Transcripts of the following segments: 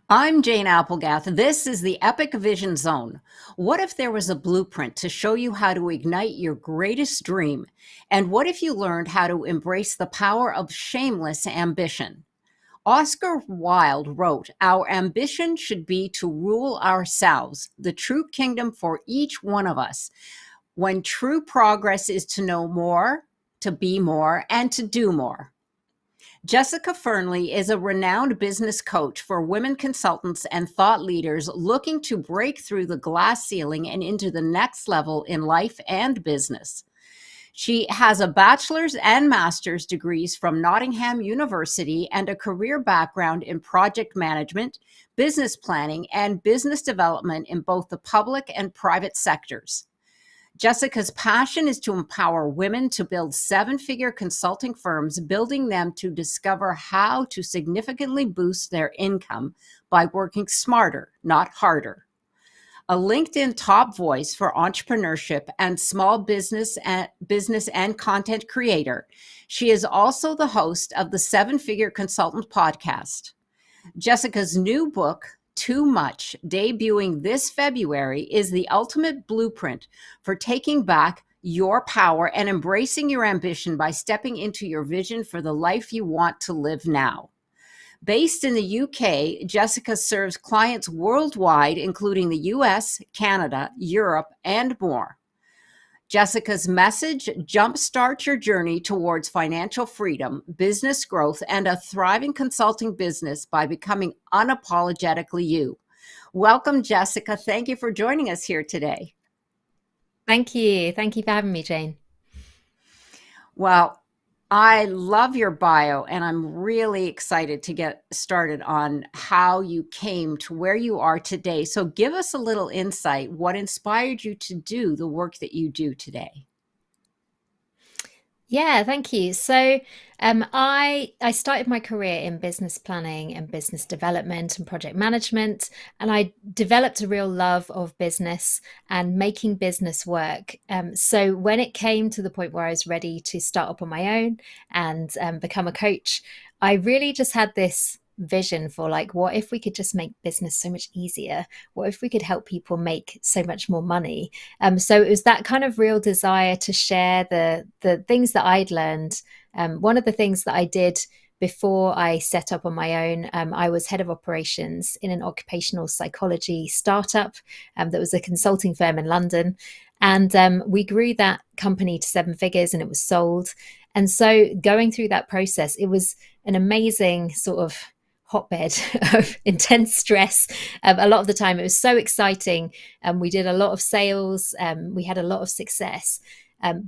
I'm Jane Applegath. This is the Epic Vision Zone. What if there was a blueprint to show you how to ignite your greatest dream? And what if you learned how to embrace the power of shameless ambition? Oscar Wilde wrote, "Our ambition should be to rule ourselves, the true kingdom for each one of us, when true progress is to know more, to be more, and to do more." Jessica Fearnley is a renowned business coach for women consultants and thought leaders looking to break through the glass ceiling and into the next level in life and business. She has a bachelor's and master's degrees from Nottingham University and a career background in project management, business planning, and business development in both the public and private sectors. Jessica's passion is to empower women to build seven-figure consulting firms, building them to discover how to significantly boost their income by working smarter, not harder. A LinkedIn top voice for entrepreneurship and small business and content creator, she is also the host of the Seven Figure Consultant podcast. Jessica's new book, Too Much, debuting this February, is the ultimate blueprint for taking back your power and embracing your ambition by stepping into your vision for the life you want to live now. Based in the UK, Jessica serves clients worldwide, including the US, Canada, Europe, and more. Jessica's message: jumpstart your journey towards financial freedom, business growth, and a thriving consulting business by becoming unapologetically you. Welcome, Jessica. Thank you for joining us here today. Thank you. Thank you for having me, Jane. Well, I love your bio, and I'm really excited to get started on how you came to where you are today. So, give us a little insight. What inspired you to do the work that you do today? Yeah, thank you. So I started my career in business planning and business development and project management, and I developed a real love of business and making business work. So when it came to the point where I was ready to start up on my own and become a coach, I really just had this vision for like, what if we could just make business so much easier? What if we could help people make so much more money? So it was that kind of real desire to share the things that I'd learned. One of the things that I did before I set up on my own, I was head of operations in an occupational psychology startup that was a consulting firm in London. And we grew that company to seven figures and it was sold. And so going through that process, it was an amazing sort of hotbed of intense stress. A lot of the time, it was so exciting. We did a lot of sales. We had a lot of success,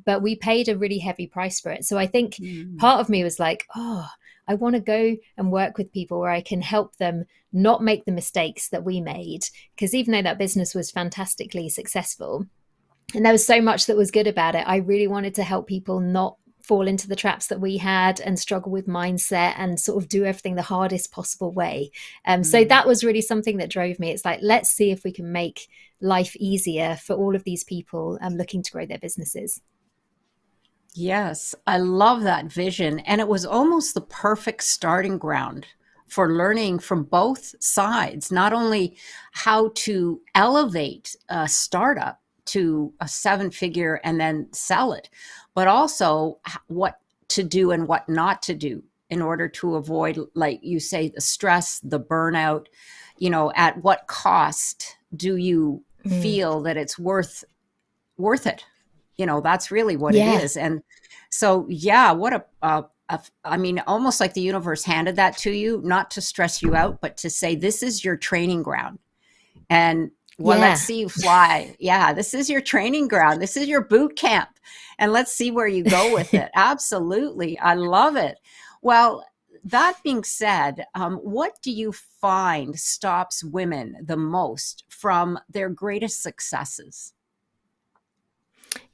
but we paid a really heavy price for it. So I think Mm. part of me was like, oh, I want to go and work with people where I can help them not make the mistakes that we made. Because even though that business was fantastically successful, and there was so much that was good about it, I really wanted to help people not fall into the traps that we had and struggle with mindset and sort of do everything the hardest possible way. So Mm. that was really something that drove me. It's like, let's see if we can make life easier for all of these people looking to grow their businesses. Yes, I love that vision. And it was almost the perfect starting ground for learning from both sides, not only how to elevate a startup to a seven figure and then sell it, but also what to do and what not to do in order to avoid, like you say, the stress, the burnout. At what cost do you Mm. feel that it's worth it? That's really what it Yeah. is. And so, yeah, what I mean, almost like the universe handed that to you, not to stress you out, but to say, this is your training ground. And well, let's Yeah. see you fly. Yeah, this is your training ground. This is your boot camp. And let's see where you go with it. Absolutely. I love it. Well, that being said, what do you find stops women the most from their greatest successes?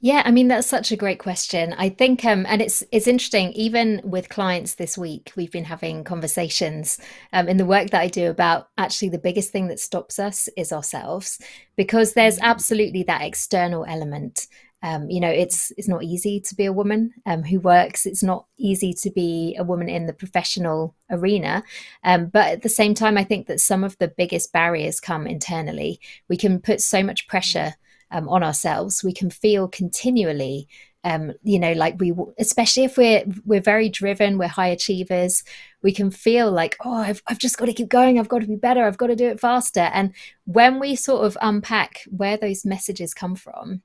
Yeah, I mean that's such a great question. I think and it's interesting even with clients this week we've been having conversations in the work that I do about actually the biggest thing that stops us is ourselves, because there's Mm. absolutely that external element. It's not easy to be a woman who works. It's not easy to be a woman in the professional arena. But at the same time, I think that some of the biggest barriers come internally. We can put so much pressure on ourselves. We can feel continually, like especially if we're very driven, we're high achievers. We can feel like, oh, I've just got to keep going. I've got to be better. I've got to do it faster. And when we sort of unpack where those messages come from,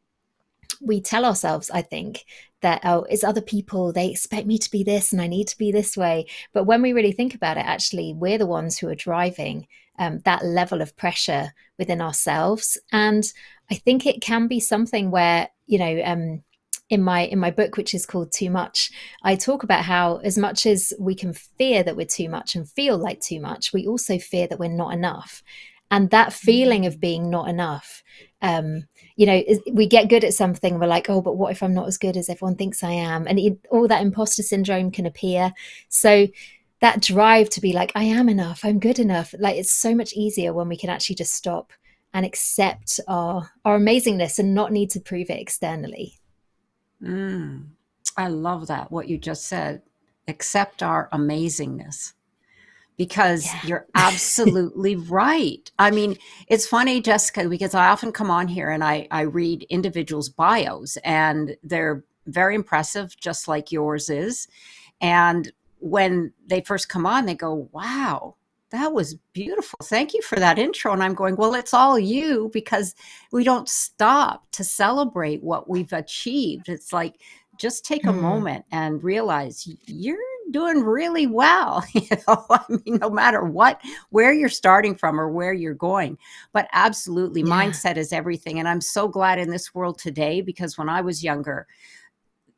we tell ourselves, I think, that, oh, it's other people, they expect me to be this and I need to be this way. But when we really think about it, actually, we're the ones who are driving that level of pressure within ourselves. And I think it can be something where, in my book, which is called Too Much, I talk about how, as much as we can fear that we're too much and feel like too much, we also fear that we're not enough. And that feeling of being not enough, we get good at something. We're like, oh, but what if I'm not as good as everyone thinks I am? And all that imposter syndrome can appear. So that drive to be like, I am enough, I'm good enough. Like, it's so much easier when we can actually just stop and accept our amazingness and not need to prove it externally. I love that, what you just said. Accept our amazingness. Because Yeah. you're absolutely right. I mean, it's funny, Jessica, because I often come on here and I read individuals' bios and they're very impressive, just like yours is. And when they first come on, they go, wow, that was beautiful. Thank you for that intro. And I'm going, well, it's all you, because we don't stop to celebrate what we've achieved. It's like, just take a Mm, moment and realize you're doing really well. I mean, no matter where you're starting from or where you're going. But absolutely, yeah. mindset is everything. And I'm so glad in this world today, because when I was younger,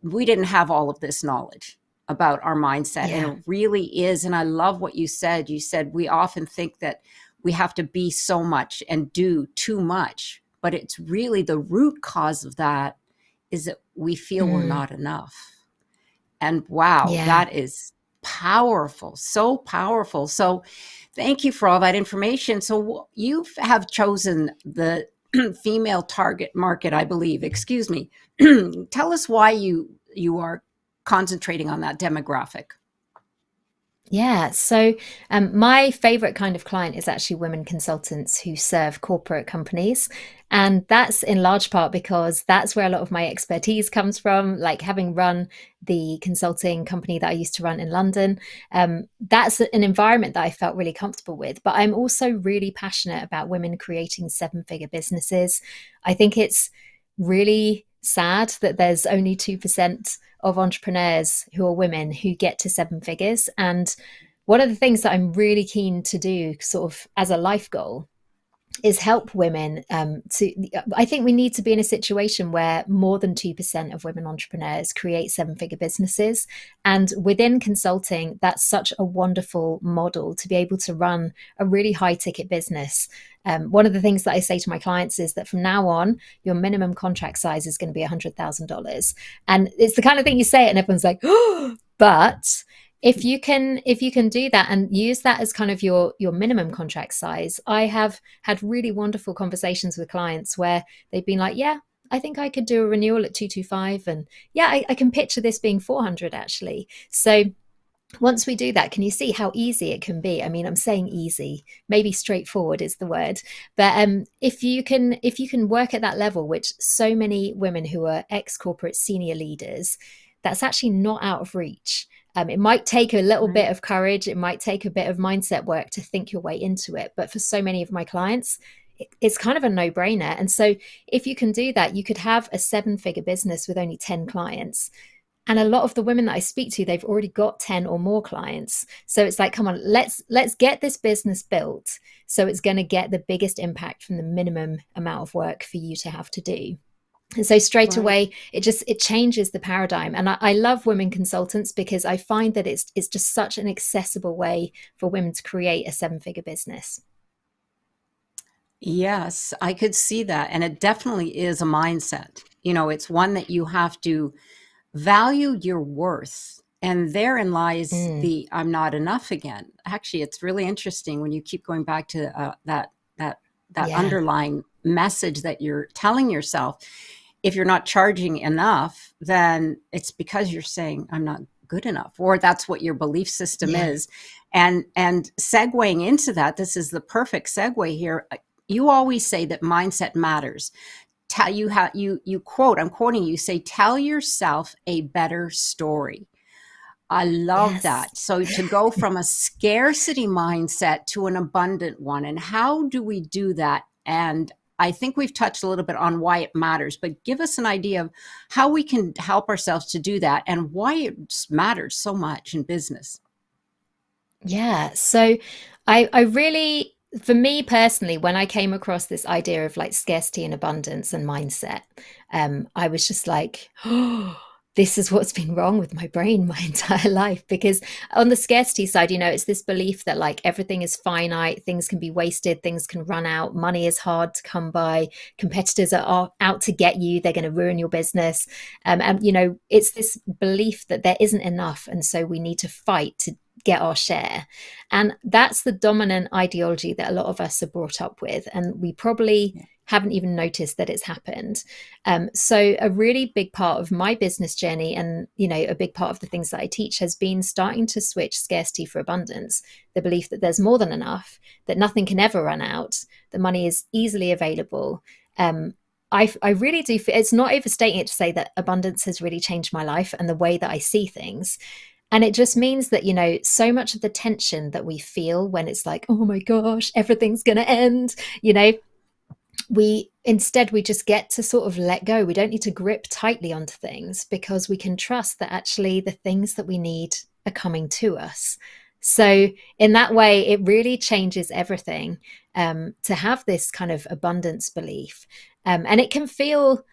we didn't have all of this knowledge about our mindset. And Yeah. it really is. And I love what you said. You said we often think that we have to be so much and do too much, but it's really the root cause of that is that we feel we're Mm, not enough. And wow, yeah. that is powerful, so powerful. So thank you for all that information. So you have chosen the female target market, I believe. Excuse me. Tell us why you are concentrating on that demographic. Yeah. So, my favorite kind of client is actually women consultants who serve corporate companies. And that's in large part because that's where a lot of my expertise comes from. Like, having run the consulting company that I used to run in London, that's an environment that I felt really comfortable with. But I'm also really passionate about women creating seven-figure businesses. I think it's really sad that there's only 2% of entrepreneurs who are women who get to seven figures. And one of the things that I'm really keen to do, sort of as a life goal, is help women to. I think we need to be in a situation where more than 2% of women entrepreneurs create seven-figure businesses. And within consulting, that's such a wonderful model to be able to run a really high ticket business. One of the things that I say to my clients is that from now on, your minimum contract size is going to be $100,000. And it's the kind of thing you say it and everyone's like, oh, but if you can do that and use that as kind of your minimum contract size. I have had really wonderful conversations with clients where they've been like, yeah, I think I could do a renewal at 225, and yeah, I can picture this being 400 actually. So once we do that, can you see how easy it can be? I mean, I'm saying easy, maybe straightforward is the word. But if you can work at that level, which so many women who are ex-corporate senior leaders, that's actually not out of reach. It might take a little Right. bit of courage, it might take a bit of mindset work to think your way into it. But for so many of my clients, it's kind of a no-brainer. And so if you can do that, you could have a seven-figure business with only 10 clients. And a lot of the women that I speak to, they've already got 10 or more clients. So it's like, come on, let's get this business built so it's going to get the biggest impact from the minimum amount of work for you to have to do. And so straight Right. away, it changes the paradigm. And I love women consultants because I find that it's just such an accessible way for women to create a seven-figure business. Yes, I could see that. And it definitely is a mindset. It's one that you have to value your worth. And therein lies Mm, the I'm not enough again. Actually, it's really interesting when you keep going back to that that yeah. underlying message that you're telling yourself. if you're not charging enough, then it's because you're saying I'm not good enough, or that's what your belief system Yeah. is. And segueing into that, this is the perfect segue here. You always say that mindset matters. Tell you how you quote, I'm quoting you, say, tell yourself a better story. I love Yes. that. So to go from a scarcity mindset to an abundant one, and how do we do that? And I think we've touched a little bit on why it matters, but give us an idea of how we can help ourselves to do that and why it matters so much in business. Yeah. So I really, for me personally, when I came across this idea of like scarcity and abundance and mindset, I was just like, oh, this is what's been wrong with my brain my entire life. Because on the scarcity side, it's this belief that like everything is finite, things can be wasted, things can run out, money is hard to come by, competitors are out to get you, they're going to ruin your business. And it's this belief that there isn't enough. And so we need to fight to get our share. And that's the dominant ideology that a lot of us are brought up with. And we probably Yeah. haven't even noticed that it's happened. So a really big part of my business journey and, a big part of the things that I teach has been starting to switch scarcity for abundance, the belief that there's more than enough, that nothing can ever run out, that money is easily available. I really do. It's not overstating it to say that abundance has really changed my life and the way that I see things. And it just means that, so much of the tension that we feel when it's like, oh my gosh, everything's going to end, we just get to sort of let go. We don't need to grip tightly onto things because we can trust that actually the things that we need are coming to us. So in that way, it really changes everything to have this kind of abundance belief. And it can feel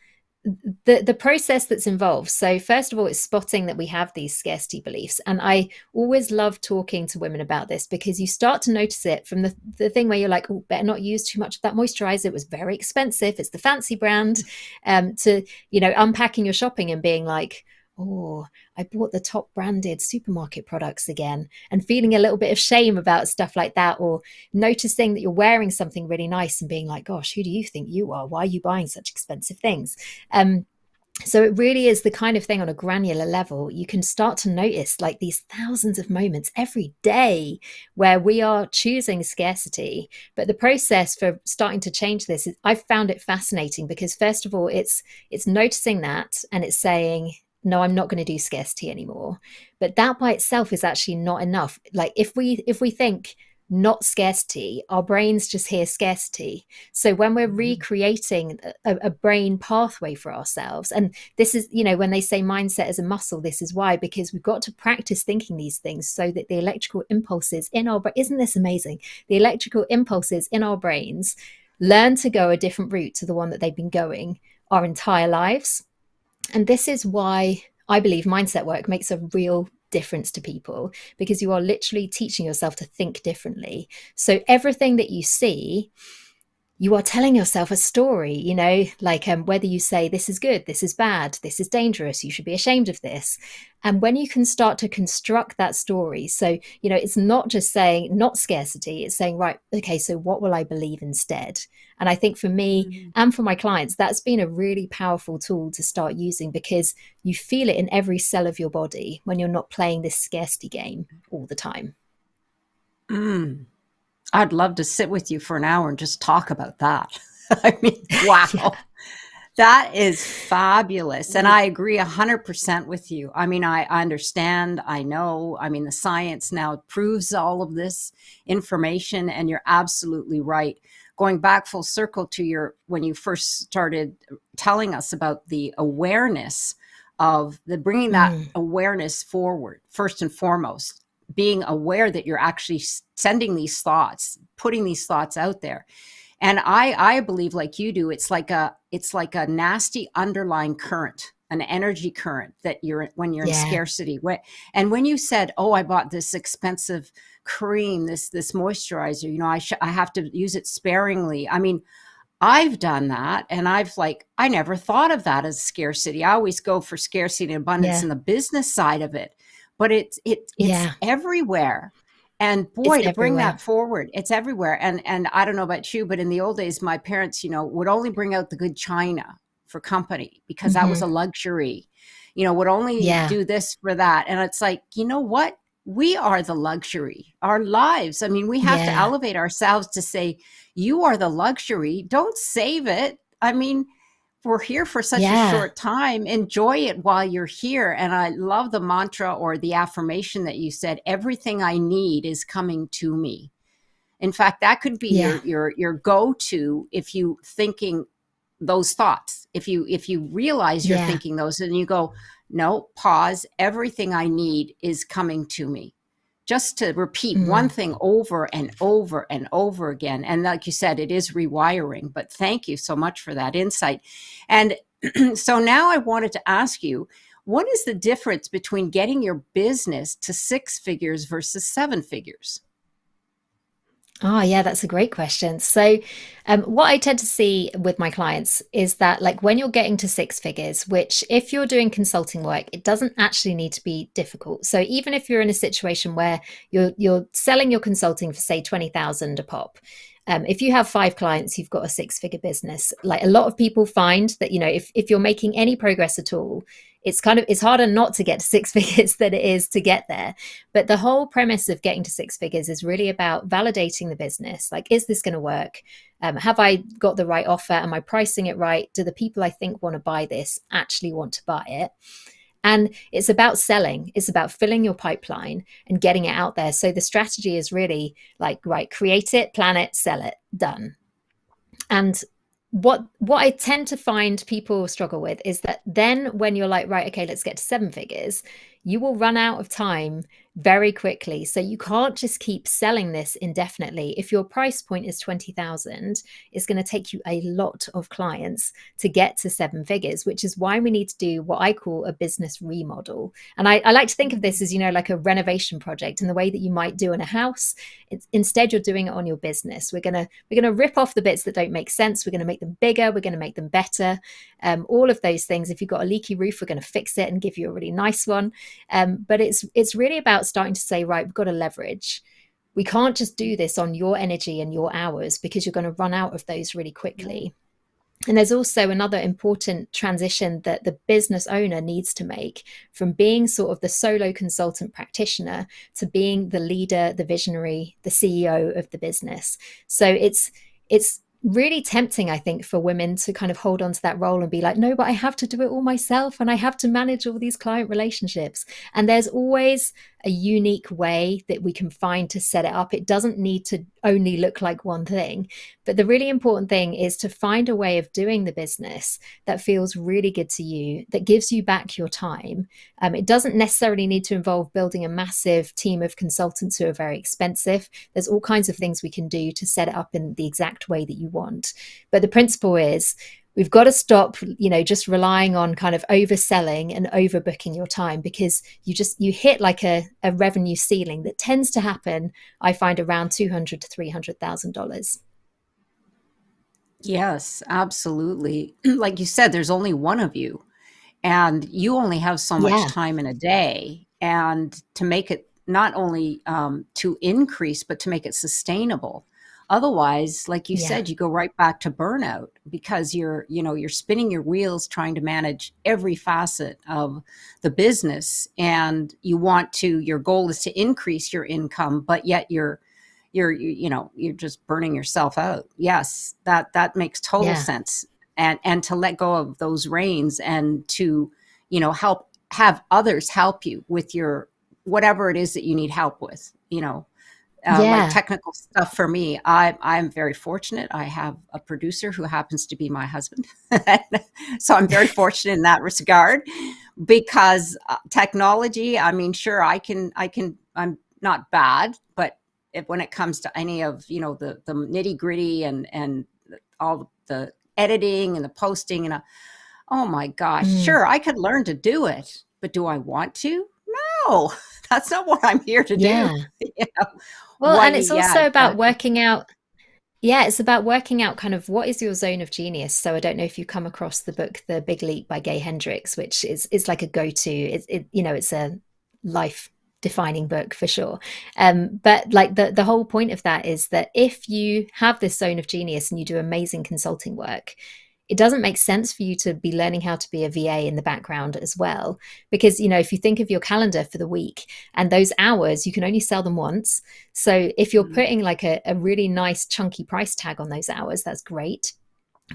the process that's involved. So first of all, it's spotting that we have these scarcity beliefs. And I always love talking to women about this because you start to notice it from the thing where you're like, oh, better not use too much of that moisturizer. It was very expensive. It's the fancy brand. To, unpacking your shopping and being like, oh, I bought the top branded supermarket products again, and feeling a little bit of shame about stuff like that, or noticing that you're wearing something really nice and being like, gosh, who do you think you are? Why are you buying such expensive things? Um, so it really is the kind of thing on a granular level. You can start to notice like these thousands of moments every day where we are choosing scarcity. But the process for starting to change this, I've found it fascinating because first of all, it's noticing that and it's saying, no, I'm not going to do scarcity anymore. But that by itself is actually not enough. Like if we think not scarcity, our brains just hear scarcity. So when we're Mhm. recreating a brain pathway for ourselves, and this is, when they say mindset as a muscle, this is why, because we've got to practice thinking these things so that the electrical impulses in our brain, isn't this amazing? The electrical impulses in our brains learn to go a different route to the one that they've been going our entire lives. And this is why I believe mindset work makes a real difference to people, because you are literally teaching yourself to think differently. So everything that you see, you are telling yourself a story, like whether you say this is good, this is bad, this is dangerous, you should be ashamed of this. And when you can start to construct that story, so, it's not just saying not scarcity, it's saying, right, okay, so what will I believe instead? And I think for me Mhm. and for my clients, that's been a really powerful tool to start using because you feel it in every cell of your body when you're not playing this scarcity game all the time. Mm. I'd love to sit with you for an hour and just talk about that. I mean, Yeah. wow. That is fabulous. And I agree 100% with you. I mean, I understand, I know. I mean, the science now proves all of this information, and you're absolutely right. Going back full circle to your when you first started telling us about the awareness of the bringing that Mm, awareness forward, first and foremost, being aware that you're actually sending these thoughts, putting these thoughts out there. And I believe, like you do, it's like a nasty underlying current, an energy current that you're when you're in yeah. scarcity. And when you said, oh, I bought this expensive cream, this moisturizer, I have to use it sparingly. I mean, I've done that, and I never thought of that as scarcity. I always go for scarcity and abundance Yeah. in the business side of it, but it's Yeah. everywhere. And It's boy, to bring everywhere. that forward, it's everywhere. And I don't know about you, but in the old days, my parents, would only bring out the good china for company because that was Hmm. a luxury, would only Yeah. do this for that. And it's like, you know what? We are the luxury, our lives. I mean, we have to Yeah. elevate ourselves to say, you are the luxury. Don't save it. I mean, we're here for such a Yeah. short time. Enjoy it while you're here. And I love the mantra or the affirmation that you said, everything I need is coming to me. In fact, that could be Yeah. your go-to if you thinking those thoughts. If you realize you're Yeah. thinking those and you go, no, pause, everything I need is coming to me. Just to repeat one Mm. thing over and over and over again. And like you said, it is rewiring, but thank you so much for that insight. And so now I wanted to ask you, what is the difference between getting your business to six figures versus seven figures? Oh, yeah, that's a great question. So, what I tend to see with my clients is that, like, when you're getting to six figures, which if you're doing consulting work, it doesn't actually need to be difficult. So, even if you're in a situation where you're selling your consulting for say 20,000 a pop, if you have five clients, you've got a six-figure business. Like a lot of people find that, if you're making any progress at all, it's harder not to get to six figures than it is to get there. But the whole premise of getting to six figures is really about validating the business. Like, is this going to work? Have I got the right offer? Am I pricing it right? Do the people I think want to buy this actually want to buy it? And it's about selling, it's about filling your pipeline and getting it out there. So the strategy is really like, right, create it, plan it, sell it, done. And what I tend to find people struggle with is that then when you're like, right, okay, let's get to seven figures, you will run out of time very quickly. So you can't just keep selling this indefinitely. If your price point is 20,000, it's going to take you a lot of clients to get to seven figures, which is why we need to do what I call a business remodel. And I like to think of this as, like a renovation project in the way that you might do in a house. Instead, you're doing it on your business. We're gonna rip off the bits that don't make sense. We're going to make them bigger. We're going to make them better. All of those things. If you've got a leaky roof, we're going to fix it and give you a really nice one. But it's really about starting to say, right, we've got to leverage. We can't just do this on your energy and your hours because you're going to run out of those really Yeah. quickly. And there's also another important transition that the business owner needs to make from being sort of the solo consultant practitioner to being the leader, the visionary, the CEO of the business. So it's really tempting, I think, for women to kind of hold on to that role and be like, no, but I have to do it all myself and I have to manage all these client relationships. And there's always a unique way that we can find to set it up. It doesn't need to only look like one thing. But the really important thing is to find a way of doing the business that feels really good to you, that gives you back your time. It doesn't necessarily need to involve building a massive team of consultants who are very expensive. There's all kinds of things we can do to set it up in the exact way that you want. But the principle is, we've got to stop, just relying on kind of overselling and overbooking your time, because you hit like a revenue ceiling that tends to happen, I find, around $200,000 to $300,000. Yes, absolutely. Like you said, there's only one of you, and you only have so much Yeah. time in a day. And to make it not only to increase, but to make it sustainable. Otherwise, like you Yeah. said, you go right back to burnout because you're spinning your wheels trying to manage every facet of the business, and your goal is to increase your income, but yet you're just burning yourself out. Yes, that makes total Yeah. sense. And to let go of those reins and to help have others help you with your whatever it is that you need help with, like Yeah. technical stuff. For me, I'm very fortunate. I have a producer who happens to be my husband. So I'm very fortunate in that regard, because technology, I mean, sure, I'm not bad, but when it comes to any of the nitty gritty and all the editing and the posting oh my gosh, Mm. sure, I could learn to do it, but do I want to? No, that's not what I'm here to do. Yeah. You know, Well, and it's yeah, also about exactly. working out. Yeah, it's about working out kind of what is your zone of genius. So I don't know if you come across the book The Big Leap by Gay Hendricks, which is like a go-to. It's a life defining book for sure. But like the whole point of that is that if you have this zone of genius and you do amazing consulting work, it doesn't make sense for you to be learning how to be a VA in the background as well. Because, if you think of your calendar for the week and those hours, you can only sell them once. So if you're Mm. putting like a really nice chunky price tag on those hours, that's great.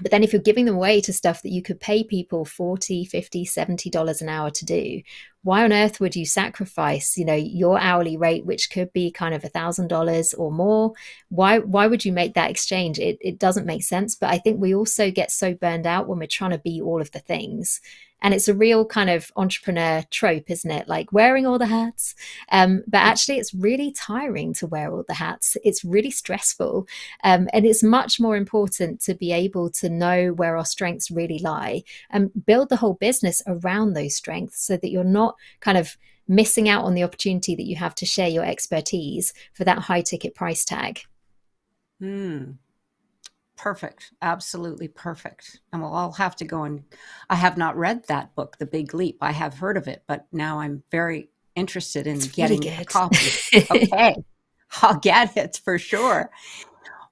But then if you're giving them away to stuff that you could pay people 40, 50, $70 an hour to do, why on earth would you sacrifice, your hourly rate, which could be kind of $1,000 or more? Why would you make that exchange? It doesn't make sense. But I think we also get so burned out when we're trying to be all of the things. And it's a real kind of entrepreneur trope, isn't it? Like wearing all the hats. But actually, it's really tiring to wear all the hats. It's really stressful. And it's much more important to be able to know where our strengths really lie and build the whole business around those strengths so that you're not kind of missing out on the opportunity that you have to share your expertise for that high ticket price tag. Mm. Perfect. Absolutely perfect. And we'll all have to go and I have not read that book, The Big Leap. I have heard of it, but now I'm very interested in It's really getting a good. copy. Okay. I'll get it for sure.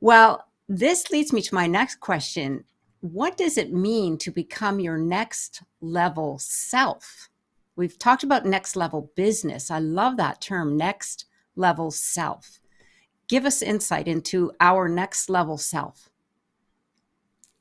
Well, this leads me to my next question. What does it mean to become your next level self? We've talked about next level business. I love that term, next level self. Give us insight into our next level self.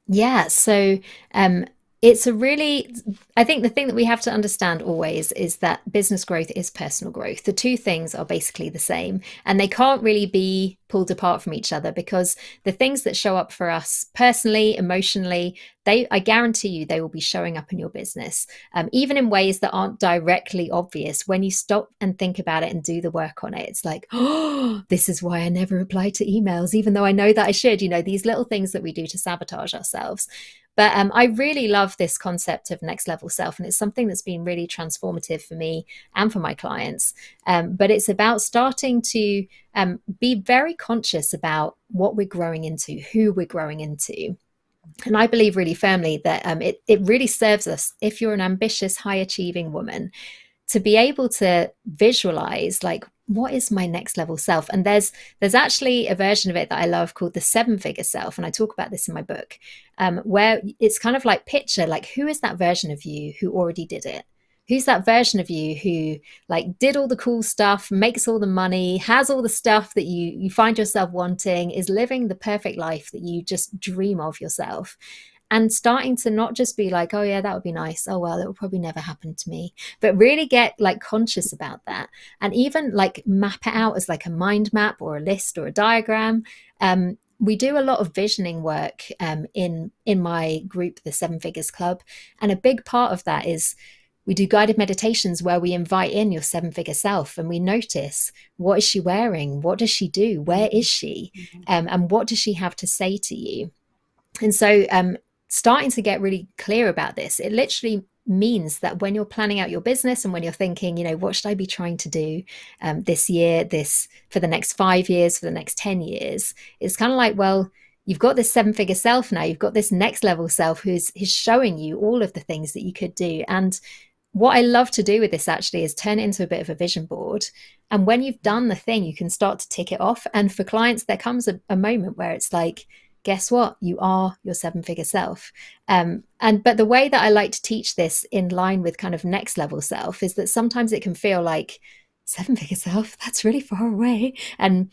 Yeah, so um, it's a really, I think the thing that we have to understand always is that business growth is personal growth. The two things are basically the same, and they can't really be pulled apart from each other because the things that show up for us personally, emotionally, I guarantee you, they will be showing up in your business, even in ways that aren't directly obvious. When you stop and think about it and do the work on it, it's like, oh, this is why I never reply to emails, even though I know that I should. These little things that we do to sabotage ourselves. But I really love this concept of next level self, and it's something that's been really transformative for me and for my clients. But it's about starting to be very conscious about what we're growing into, who we're growing into. And I believe really firmly that it really serves us if you're an ambitious, high achieving woman to be able to visualize like what is my next level self. And there's actually a version of it that I love called the seven figure self, and I talk about this in my book, where it's kind of like picture like who is that version of you who already did it. Who's that version of you who like did all the cool stuff, makes all the money, has all the stuff that you find yourself wanting, is living the perfect life that you just dream of yourself? And starting to not just be like, oh yeah, that would be nice, oh well, it will probably never happen to me, but really get like conscious about that and even like map it out as like a mind map or a list or a diagram. We do a lot of visioning work in my group, the Seven Figures Club, and a big part of that is we do guided meditations where we invite in your seven figure self and we notice, what is she wearing, what does she do, where is she, and what does she have to say to you? And so starting to get really clear about this, it literally means that when you're planning out your business and when you're thinking, what should I be trying to do this year, this for the next 5 years, for the next 10 years, it's kind of like, well, you've got this seven figure self now, you've got this next level self who's showing you all of the things that you could do. And what I love to do with this actually is turn it into a bit of a vision board. And when you've done the thing, you can start to tick it off. And for clients, there comes a moment where it's like, guess what? You are your seven figure self. But the way that I like to teach this in line with kind of next level self is that sometimes it can feel like seven figure self, that's really far away. And,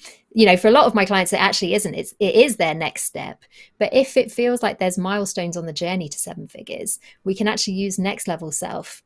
for a lot of my clients, it actually isn't. It is their next step. But if it feels like there's milestones on the journey to seven figures, we can actually use next level self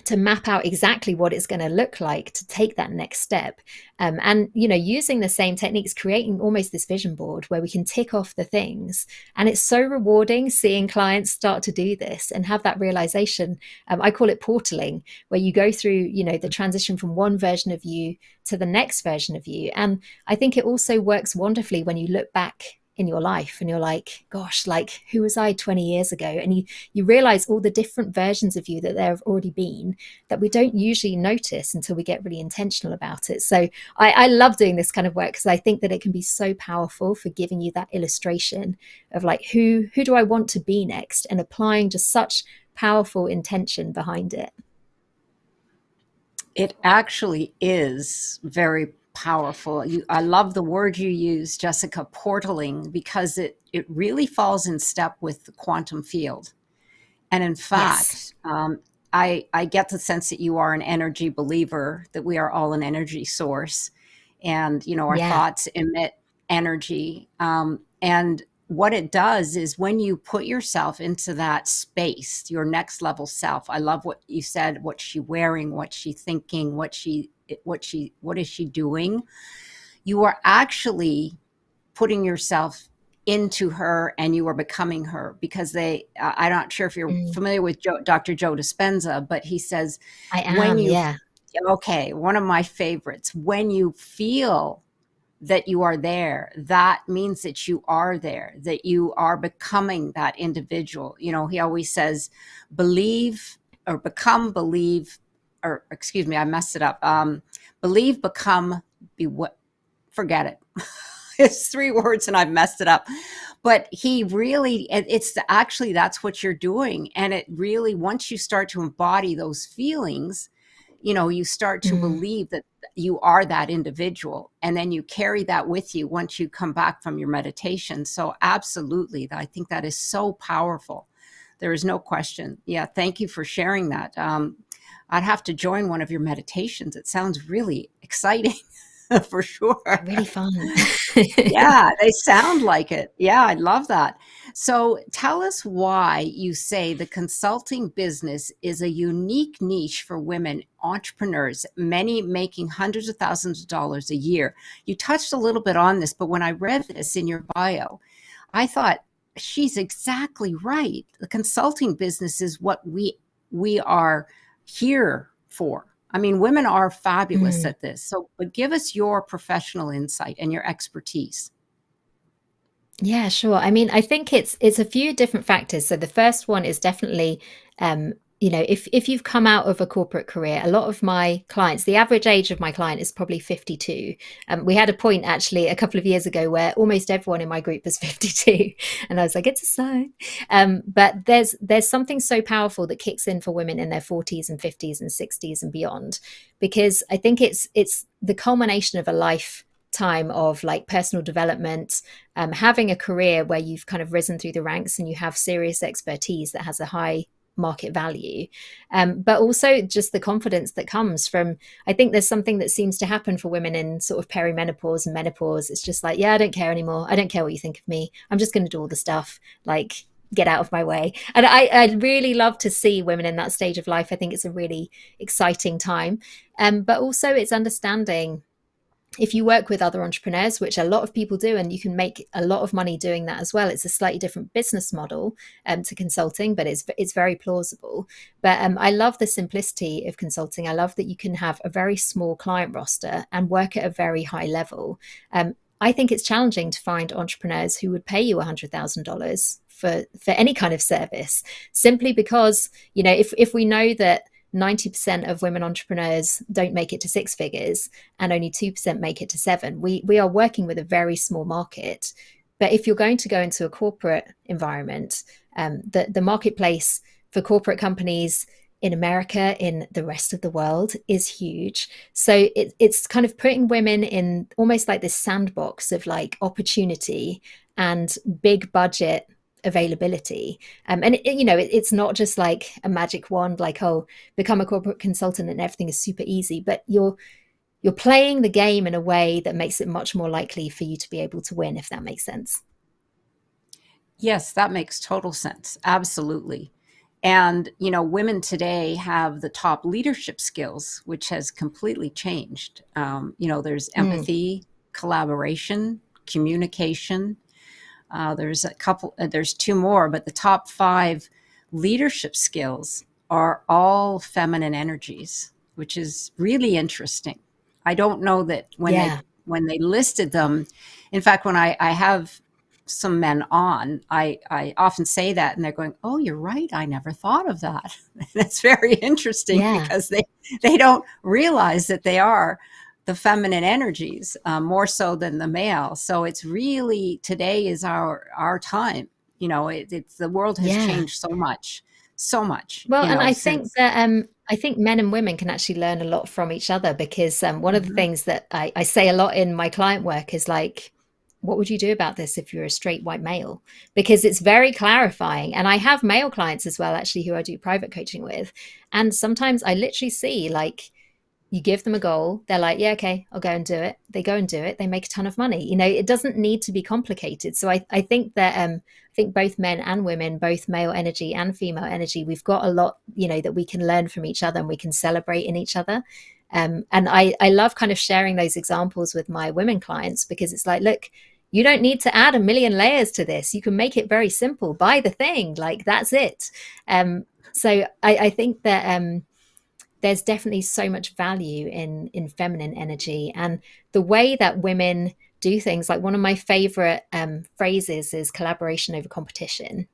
to map out exactly what it's going to look like to take that next step. And using the same techniques, creating almost this vision board where we can tick off the things. And it's so rewarding seeing clients start to do this and have that realization. I call it portaling, where you go through the transition from one version of you to the next version of you. And I think it also works wonderfully when you look back in your life and you're like, gosh, like who was I 20 years ago? And you realize all the different versions of you that there have already been that we don't usually notice until we get really intentional about it. So I love doing this kind of work because I think that it can be so powerful for giving you that illustration of like who do I want to be next, and applying just such powerful intention behind it. It actually is very powerful. I love the word you use, Jessica, portaling, because it really falls in step with the quantum field. And in Yes. fact, I get the sense that you are an energy believer, that we are all an energy source. And, our Yeah. thoughts emit energy. And what it does is when you put yourself into that space, your next level self, I love what you said, what's she wearing, what's she thinking, what is she doing? You are actually putting yourself into her and you are becoming her because I'm not sure if you're Mm. familiar with Dr. Joe Dispenza, but he says I when am. you, Yeah. okay, one of my favorites, when you feel that you are there, that means that you are there, that you are becoming that individual. He always says, believe or become, believe, or excuse me, I messed it up. Believe, become, be what, forget it. It's three words and I've messed it up. But he really, actually, that's what you're doing. And it really, once you start to embody those feelings, you start to Mm. believe that you are that individual. And then you carry that with you once you come back from your meditation. So, absolutely, I think that is so powerful. There is no question. Yeah. Thank you for sharing that. I'd have to join one of your meditations. It sounds really exciting for They're sure. really fun. Yeah, they sound like it. Yeah, I love that. So tell us why you say the consulting business is a unique niche for women entrepreneurs, many making hundreds of thousands of dollars a year. You touched a little bit on this, but when I read this in your bio, I thought she's exactly right. The consulting business is what we are here for. I mean, women are fabulous Mm. at this. So, but give us your professional insight and your expertise. Yeah, sure. I mean, I think it's a few different factors. So the first one is definitely, if you've come out of a corporate career, a lot of my clients, the average age of my client is probably 52. We had a point actually a couple of years ago where almost everyone in my group was 52, and I was like, it's a sign. But there's something so powerful that kicks in for women in their 40s and 50s and 60s and beyond, because I think it's the culmination of a lifetime of like personal development, having a career where you've kind of risen through the ranks and you have serious expertise that has a high market value, but also just the confidence that comes from, I think there's something that seems to happen for women in sort of perimenopause and menopause. It's just like, yeah, I don't care anymore. I don't care what you think of me. I'm just going to do all the stuff, like get out of my way. And I'd really love to see women in that stage of life. I think it's a really exciting time. But also it's understanding, if you work with other entrepreneurs, which a lot of people do, and you can make a lot of money doing that as well. It's a slightly different business model to consulting, but it's very plausible. But I love the simplicity of consulting. I love that you can have a very small client roster and work at a very high level. I think it's challenging to find entrepreneurs who would pay you $100,000 for any kind of service, simply because, if we know that 90% of women entrepreneurs don't make it to six figures and only 2% make it to seven. We are working with a very small market. But if you're going to go into a corporate environment, the marketplace for corporate companies in America, in the rest of the world, is huge. So it's kind of putting women in almost like this sandbox of like opportunity and big budget availability. And it's not just like a magic wand, like, oh, become a corporate consultant and everything is super easy, but you're playing the game in a way that makes it much more likely for you to be able to win, if that makes sense. Yes, that makes total sense. Absolutely. And, women today have the top leadership skills, which has completely changed. There's Mm, empathy, collaboration, communication. There's two more, but the top five leadership skills are all feminine energies, which is really interesting. I don't know that yeah, when they listed them, in fact, when I have some men on, I often say that and they're going, oh, you're right. I never thought of that. That's very interesting yeah, because they don't realize that they are the feminine energies more so than the male. So it's really, today is our time. It's the world has yeah. changed so much so much, Well, you and know, I think since. that I think men and women can actually learn a lot from each other because one of the Mhm. things that I say a lot in my client work is like, what would you do about this if you're a straight white male? Because it's very clarifying. And I have male clients as well, actually, who I do private coaching with. And sometimes I literally see like you give them a goal, they're like, yeah, okay, I'll go and do it. They go and do it, they make a ton of money. It doesn't need to be complicated. So I think that I think both men and women, both male energy and female energy, we've got a lot, that we can learn from each other and we can celebrate in each other. And I love kind of sharing those examples with my women clients because it's like, look, you don't need to add a million layers to this. You can make it very simple. Buy the thing, like that's it. So I think that there's definitely so much value in feminine energy and the way that women do things. Like one of my favorite phrases is collaboration over competition.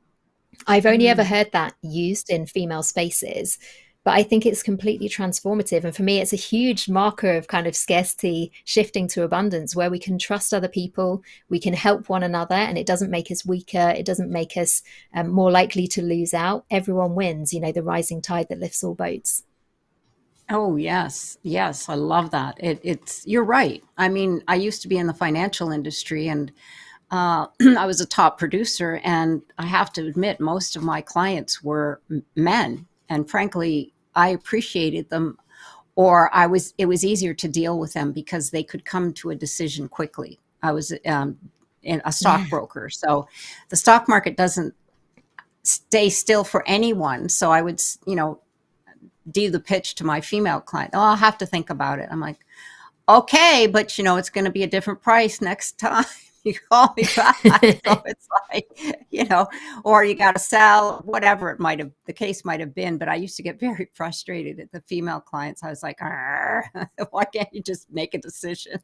I've only ever Mm. heard that used in female spaces, but I think it's completely transformative. And for me, it's a huge marker of kind of scarcity shifting to abundance, where we can trust other people, we can help one another, and it doesn't make us weaker. It doesn't make us more likely to lose out. Everyone wins, the rising tide that lifts all boats. Oh, yes. Yes, I love that. It's you're right. I mean, I used to be in the financial industry, and I was a top producer, and I have to admit, most of my clients were men, and frankly, I appreciated them, or it was easier to deal with them because they could come to a decision quickly. I was a Yeah. stockbroker, so the stock market doesn't stay still for anyone. So I would, do the pitch to my female client. Oh, I'll have to think about it. I'm like, okay, but it's going to be a different price next time you call me back. So it's like, or you got to sell, whatever the case might have been. But I used to get very frustrated at the female clients. I was like, why can't you just make a decision?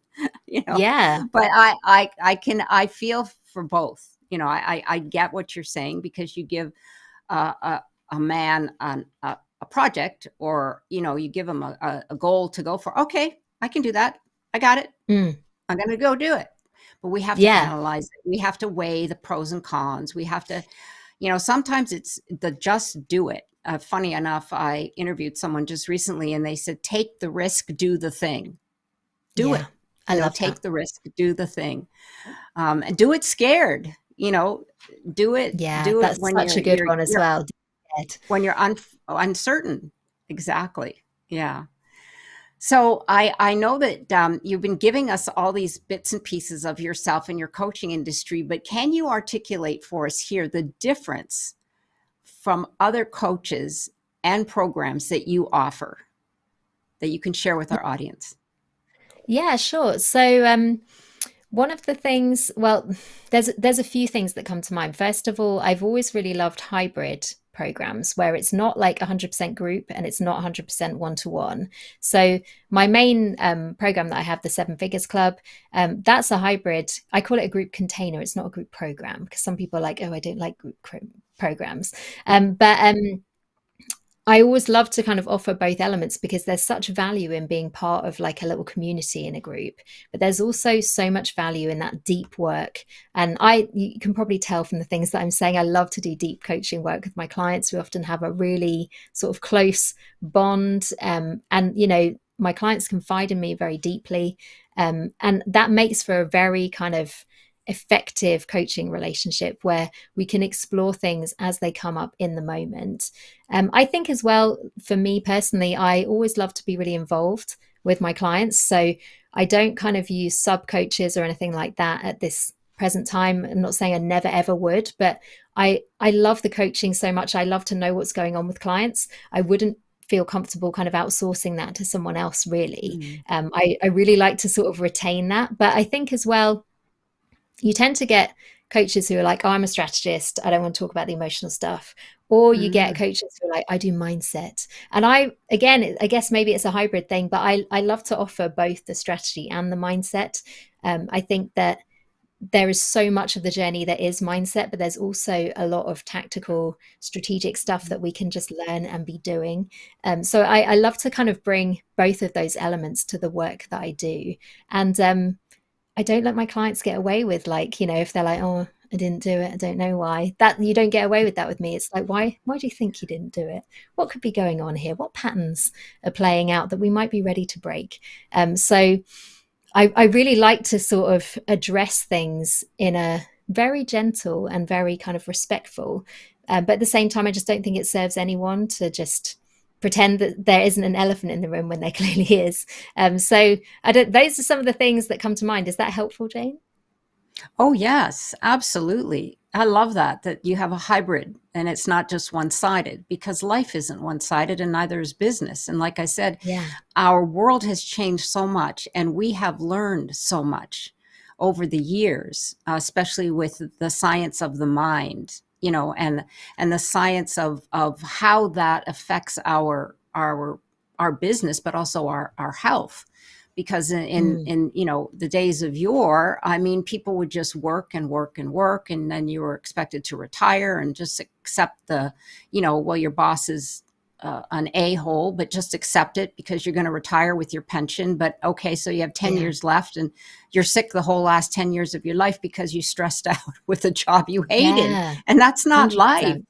you know, Yeah. but I feel for both. I get what you're saying because you give a man a project, or you give him a goal to go for. Okay, I can do that. I got it. Mm. I'm going to go do it. But we have to Yeah. analyze it. We have to weigh the pros and cons. We have to, sometimes it's the just do it. Funny enough, I interviewed someone just recently, and they said, take the risk, do the thing. Do Yeah. it. I love that. Take the risk, do the thing. And do it scared. Do it. Yeah, Do it that's such a good one as well. when you're uncertain. Exactly. Yeah. So I know that you've been giving us all these bits and pieces of yourself and your coaching industry, but can you articulate for us here the difference from other coaches and programs that you offer that you can share with our audience? Yeah, sure. So one of the things, well, there's a few things that come to mind. First of all, I've always really loved hybrid programs where it's not like 100% group and it's not 100% one-to-one. So my main program that I have, the Seven Figures Club, that's a hybrid. I call it a group container. It's not a group program because some people are like, oh, I don't like group programs. But I always love to kind of offer both elements because there's such value in being part of like a little community in a group, but there's also so much value in that deep work. And you can probably tell from the things that I'm saying, I love to do deep coaching work with my clients. We often have a really sort of close bond. And my clients confide in me very deeply. And that makes for a very kind of effective coaching relationship where we can explore things as they come up in the moment. I think as well, for me personally, I always love to be really involved with my clients. So I don't kind of use sub coaches or anything like that at this present time. I'm not saying I never ever would, but I love the coaching so much. I love to know what's going on with clients. I wouldn't feel comfortable kind of outsourcing that to someone else, really. Mm. I really like to sort of retain that. But I think as well, you tend to get coaches who are like, oh, I'm a strategist, I don't want to talk about the emotional stuff. Or you get Mm. coaches who are like, I do mindset. And again, I guess maybe it's a hybrid thing, but I love to offer both the strategy and the mindset. I think that there is so much of the journey that is mindset, but there's also a lot of tactical, strategic stuff that we can just learn and be doing. So I love to kind of bring both of those elements to the work that I do. And I don't let my clients get away with like, if they're like, oh, I didn't do it. I don't know why. That you don't get away with that with me. It's like, why do you think you didn't do it? What could be going on here? What patterns are playing out that we might be ready to break? So I really like to sort of address things in a very gentle and very kind of respectful. But at the same time, I just don't think it serves anyone to just pretend that there isn't an elephant in the room when there clearly is. So I don't. Those are some of the things that come to mind. Is that helpful, Jane? Oh, yes, absolutely. I love that you have a hybrid and it's not just one-sided, because life isn't one-sided and neither is business. And like I said, Yeah. our world has changed so much and we have learned so much over the years, especially with the science of the mind, and the science of how that affects our business, but also our health. Because Mm, the days of yore, I mean, people would just work and work and work, and then you were expected to retire and just accept well, your boss is an a-hole, but just accept it because you're going to retire with your pension. But okay, so you have 10 yeah. years left and you're sick the whole last 10 years of your life because you stressed out with a job you hated. Yeah. And that's not life. 100%.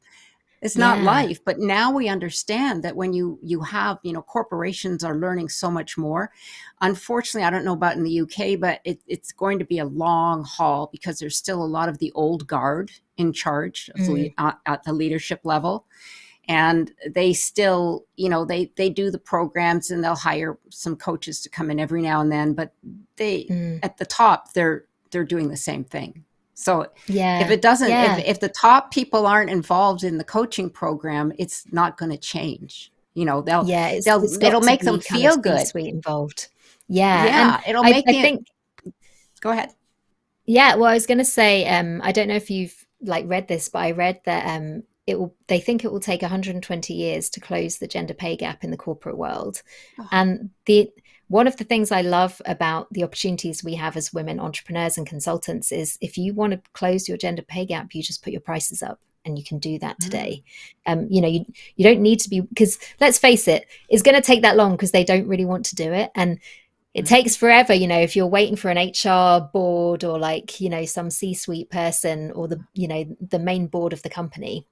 It's not Yeah. life. But now we understand that when you have, corporations are learning so much more. Unfortunately, I don't know about in the UK, but it's going to be a long haul because there's still a lot of the old guard in charge of Mm, at the leadership level. And they still, they do the programs and they'll hire some coaches to come in every now and then, but they mm. at the top, they're doing the same thing. So if Yeah. it doesn't, Yeah. if the top people aren't involved in the coaching program, it's not going to change. Yeah, it's It'll got to make them be kind of feel good. C-suite involved. Yeah, and Yeah, it'll I make I the think go ahead. yeah, well, I was going to say, I don't know if you've like read this, but I read that they think it will take 120 years to close the gender pay gap in the corporate world. Oh, And the one of the things I love about the opportunities we have as women entrepreneurs and consultants is if you want to close your gender pay gap, you just put your prices up. And you can do that mm, today. You don't need to be, because let's face it, it's going to take that long because they don't really want to do it. And it mhm, takes forever, if you're waiting for an HR board or like, some C-suite person or the main board of the company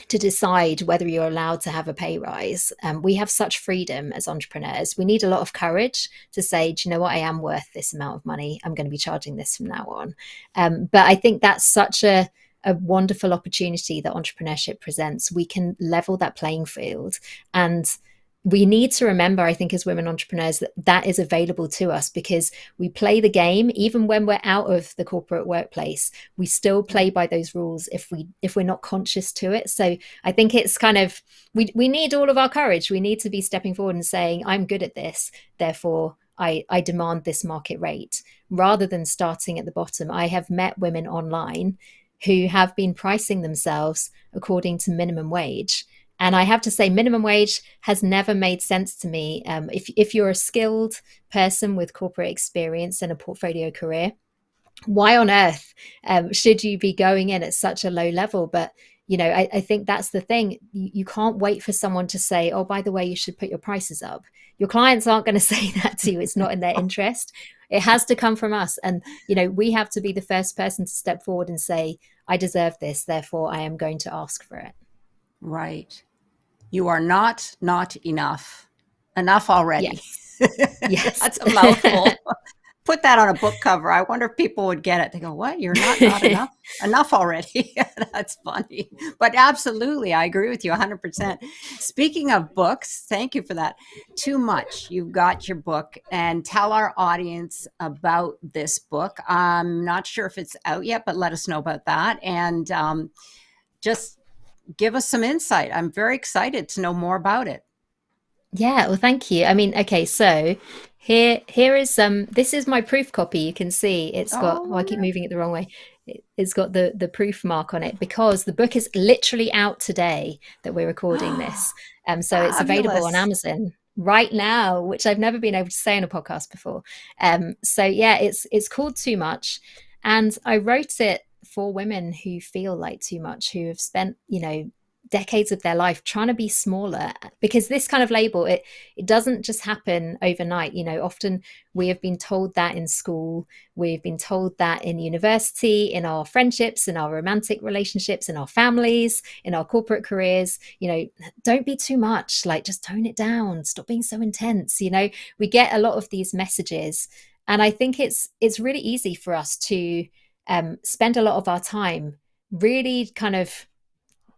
to decide whether you're allowed to have a pay rise. We have such freedom as entrepreneurs. We need a lot of courage to say, do you know what? I am worth this amount of money. I'm going to be charging this from now on. But I think that's such a wonderful opportunity that entrepreneurship presents. We can level that playing field, and we need to remember, I think, as women entrepreneurs, that that is available to us because we play the game even when we're out of the corporate workplace. We still play mm, by those rules if we're not conscious to it. So I think it's kind of we need all of our courage. We need to be stepping forward and saying, I'm good at this, therefore I demand this market rate, rather than starting at the bottom. I have met women online who have been pricing themselves according to minimum wage. And I have to say, minimum wage has never made sense to me. If you're a skilled person with corporate experience and a portfolio career, why on earth should you be going in at such a low level? But I think that's the thing. You can't wait for someone to say, "Oh, by the way, you should put your prices up." Your clients aren't going to say that to you. It's not in their interest. It has to come from us, and we have to be the first person to step forward and say, "I deserve this, therefore I am going to ask for it." right. You are not enough. Enough already. Yes. Yes. That's a mouthful. Put that on a book cover. I wonder if people would get it. They go, "What? You're not enough? Enough already?" That's funny. But absolutely, I agree with you 100%. Speaking of books, thank you for that. Too Much. You've got your book, and tell our audience about this book. I'm not sure if it's out yet, but let us know about that. And just give us some insight. I'm very excited to know more about it. Yeah, well, thank you. I mean, okay, so here is this is my proof copy. You can see it's got, oh, I keep Oh, moving it the wrong way. It's got the proof mark on it because the book is literally out today that we're recording yeah. this. So it's available on Fabulous. Amazon right now, which I've never been able to say on a podcast before. So yeah, it's called Too Much, and I wrote it for women who feel like too much, who have spent, decades of their life trying to be smaller, because this kind of label, it doesn't just happen overnight. Often we have been told that in school, we've been told that in university, in our friendships, in our romantic relationships, in our families, in our corporate careers. Don't be too much, like just tone it down, stop being so intense. We get a lot of these messages, and I think it's really easy for us to spend a lot of our time really kind of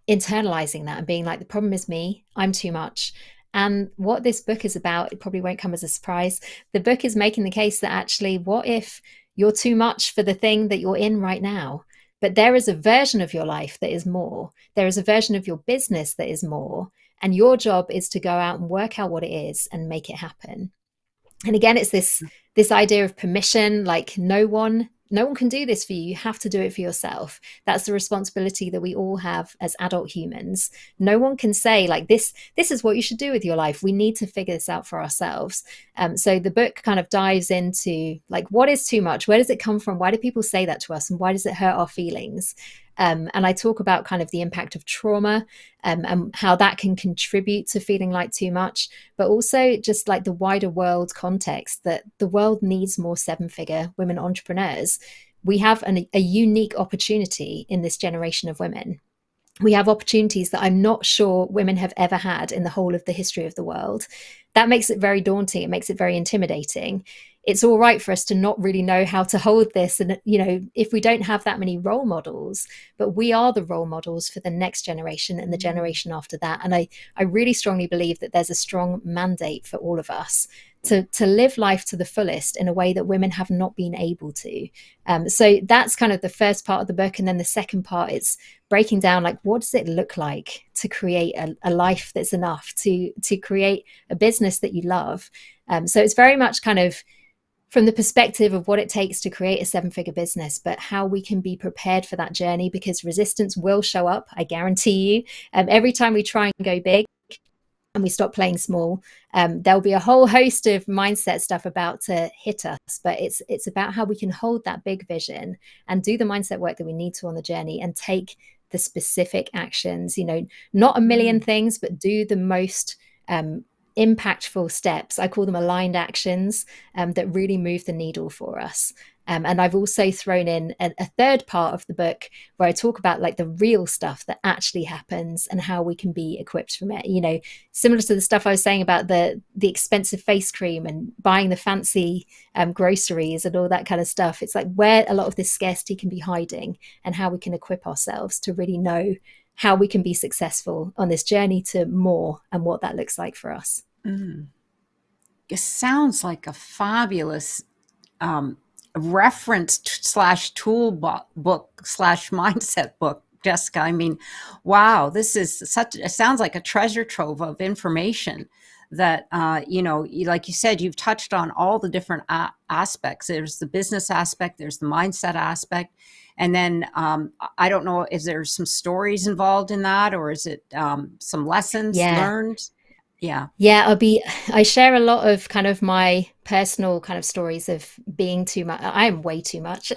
internalizing that and being like, the problem is me, I'm too much. And what this book is about, it probably won't come as a surprise. The book is making the case that actually, what if you're too much for the thing that you're in right now? But there is a version of your life that is more. There is a version of your business that is more. And your job is to go out and work out what it is and make it happen. And again, it's this idea of permission. Like, no one can do this for you. You have to do it for yourself. That's the responsibility that we all have as adult humans. No one can say like, this is what you should do with your life. We need to figure this out for ourselves. So the book kind of dives into like, what is too much? Where does it come from? Why do people say that to us? And why does it hurt our feelings? And I talk about kind of the impact of trauma, and how that can contribute to feeling like too much, but also just like the wider world context that the world needs more seven-figure women entrepreneurs. We have a unique opportunity in this generation of women. We have opportunities that I'm not sure women have ever had in the whole of the history of the world. That makes it very daunting. It makes it very intimidating. It's all right for us to not really know how to hold this. And, if we don't have that many role models, but we are the role models for the next generation and the generation after that. And I really strongly believe that there's a strong mandate for all of us to live life to the fullest in a way that women have not been able to. So that's kind of the first part of the book. And then the second part, it's breaking down like, what does it look like to create a life that's enough, to create a business that you love. So it's very much kind of from the perspective of what it takes to create a seven-figure business, but how we can be prepared for that journey, because resistance will show up. I guarantee you. Every time we try and go big and we stop playing small, there'll be a whole host of mindset stuff about to hit us. But it's about how we can hold that big vision and do the mindset work that we need to on the journey, and take the specific actions. Not a million things, but do the most impactful steps. I call them aligned actions, that really move the needle for us. And I've also thrown in a third part of the book where I talk about like the real stuff that actually happens and how we can be equipped from it. Similar to the stuff I was saying about the expensive face cream and buying the fancy groceries and all that kind of stuff. It's like where a lot of this scarcity can be hiding, and how we can equip ourselves to really know how we can be successful on this journey to more, and what that looks like for us. It sounds like a fabulous reference slash tool book slash mindset book, Jessica. I mean, wow, this is it sounds like a treasure trove of information that, like you said, you've touched on all the different aspects. There's the business aspect, there's the mindset aspect. And then I don't know if there's some stories involved in that, or is it some lessons Yeah. learned? Yeah. Yeah, I share a lot of kind of my personal kind of stories of being too much. I am way too much.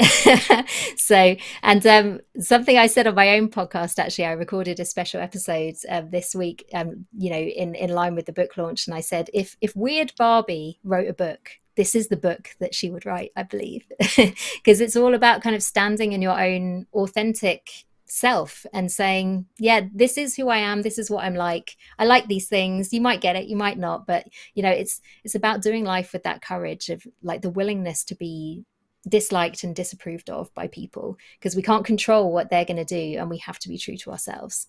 So, and something I said on my own podcast, actually, I recorded a special episode this week, in line with the book launch. And I said, if Weird Barbie wrote a book, this is the book that she would write, I believe, because it's all about kind of standing in your own authentic self and saying, yeah, this is who I am, this is what I'm like, I like these things. You might get it, you might not, but it's about doing life with that courage of like the willingness to be disliked and disapproved of by people, because we can't control what they're going to do, and we have to be true to ourselves.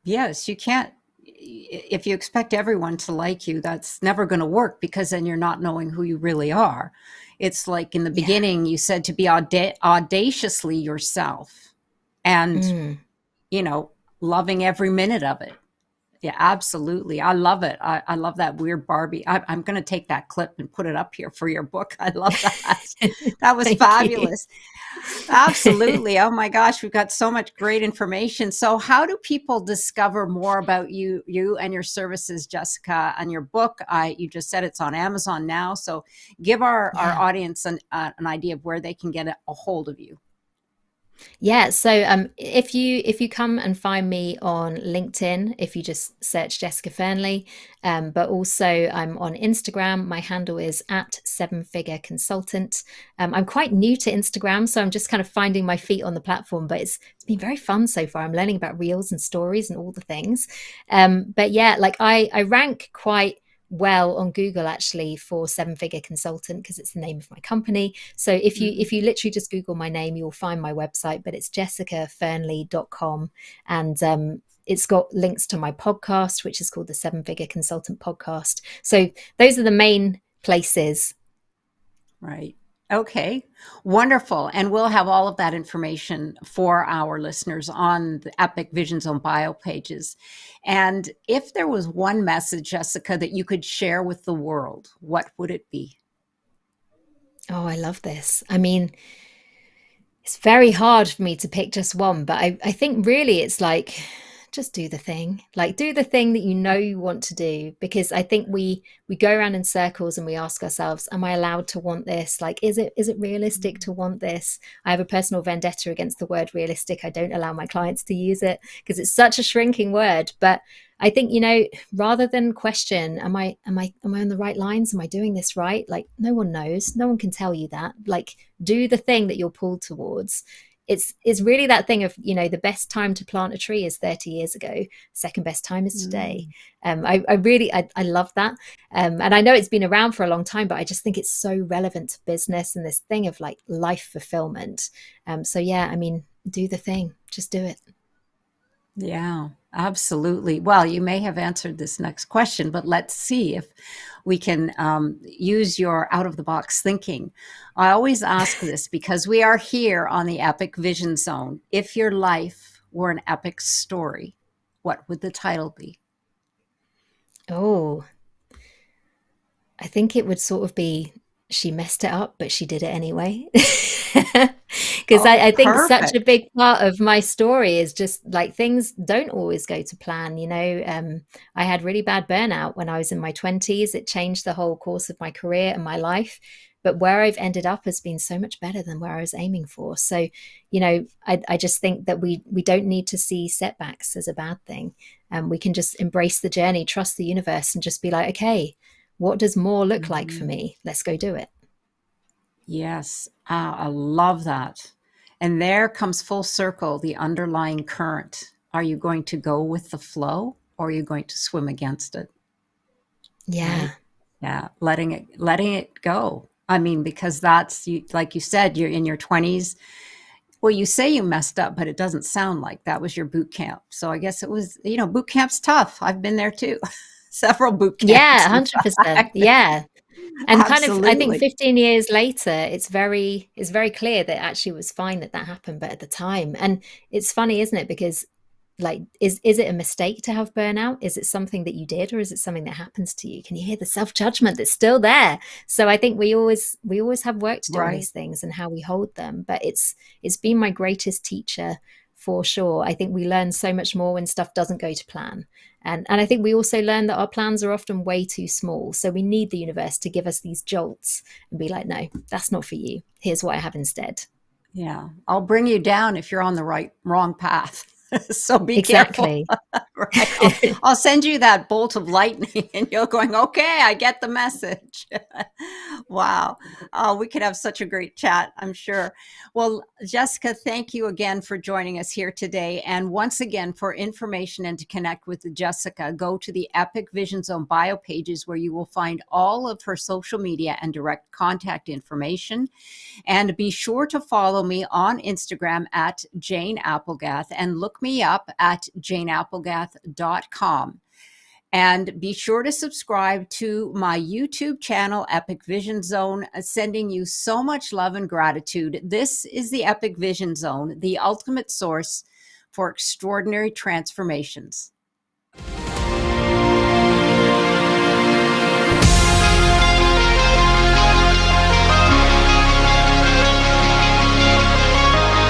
Yes, you can't. If you expect everyone to like you, that's never going to work, because then you're not knowing who you really are. It's like in the Yeah. beginning, you said to be audaciously yourself, and, Mm. loving every minute of it. Yeah, absolutely. I love it. I love that Weird Barbie. I'm going to take that clip and put it up here for your book. I love that. That was Thank you. fabulous. Absolutely. Oh my gosh, we've got so much great information. So how do people discover more about you and your services, Jessica, and your book? You just said it's on Amazon now. So give our Yeah. audience an idea of where they can get a hold of you. Yeah, so if you come and find me on LinkedIn, if you just search Jessica Fearnley, but also I'm on Instagram. My handle is at Seven Figure Consultant. I'm quite new to Instagram, so I'm just kind of finding my feet on the platform. But it's been very fun so far. I'm learning about reels and stories and all the things. But yeah, like I rank quite well on Google actually for Seven Figure Consultant because it's the name of my company. So if you literally just Google my name, you'll find my website, but it's jessicafearnley.com. And it's got links to my podcast, which is called the Seven Figure Consultant Podcast. So those are the main places. Right. Okay. Wonderful. And we'll have all of that information for our listeners on the Epic Vision Zone bio pages. And if there was one message, Jessica, that you could share with the world, what would it be? Oh, I love this. I mean, it's very hard for me to pick just one, but I think really it's like just do the thing. Like do the thing that you know you want to do. Because I think we go around in circles and we ask ourselves, am I allowed to want this? Like, is it realistic to want this? I have a personal vendetta against the word realistic. I don't allow my clients to use it because it's such a shrinking word. But I think, rather than question, am I on the right lines? Am I doing this right? Like no one knows. No one can tell you that. Like do the thing that you're pulled towards. It's really that thing of, the best time to plant a tree is 30 years ago. Second best time is today. Mm. I love that. And I know it's been around for a long time, but I just think it's so relevant to business and this thing of like life fulfillment. So yeah, I mean, do the thing, just do it. Yeah, absolutely. Well, you may have answered this next question, but let's see if we can use your out of the box thinking. I always ask this because we are here on the Epic Vision Zone. If your life were an epic story, what would the title be? Oh, I think it would sort of be she messed it up, but she did it anyway. Because I, Oh, I think such a perfect. big part of my story is just like things don't always go to plan. I had really bad burnout when I was in my 20s. It changed the whole course of my career and my life. But where I've ended up has been so much better than where I was aiming for. So, I just think that we don't need to see setbacks as a bad thing. We can just embrace the journey, trust the universe, and just be like, okay, what does more look like for Mhm. me? Let's go do it. Yes, I love that. And there comes full circle the underlying current. Are you going to go with the flow or are you going to swim against it? Yeah. Right? Yeah, letting it go. I mean, because that's you, like you said, you're in your 20s. Well, you say you messed up, but it doesn't sound like that was your boot camp. So I guess it was, boot camp's tough. I've been there too. Several boot Yeah, camps, in 100%. fact. Yeah. And kind of I think Absolutely. 15 years later it's very clear that actually it was fine that that happened, but at the time, and it's funny, isn't it? Because like is it a mistake to have burnout? Is it something that you did, or is it something that happens to you? Can you hear the self-judgment that's still there? So I think we always have work to do on Right. these things and how we hold them, but it's been my greatest teacher for sure. I think we learn so much more when stuff doesn't go to plan. And I think we also learn that our plans are often way too small. So we need the universe to give us these jolts and be like, no, that's not for you. Here's what I have instead. Yeah. I'll bring you down if you're on the wrong path. So be careful. Exactly. Right. I'll send you that bolt of lightning and you're going, okay, I get the message. Wow. Oh, we could have such a great chat, I'm sure. Well, Jessica, thank you again for joining us here today. And once again, for information and to connect with Jessica, go to the Epic Vision Zone bio pages where you will find all of her social media and direct contact information. And be sure to follow me on Instagram at Jane Applegath and look me up at janeapplegath.com. And be sure to subscribe to my YouTube channel, Epic Vision Zone, sending you so much love and gratitude. This is the Epic Vision Zone, the ultimate source for extraordinary transformations.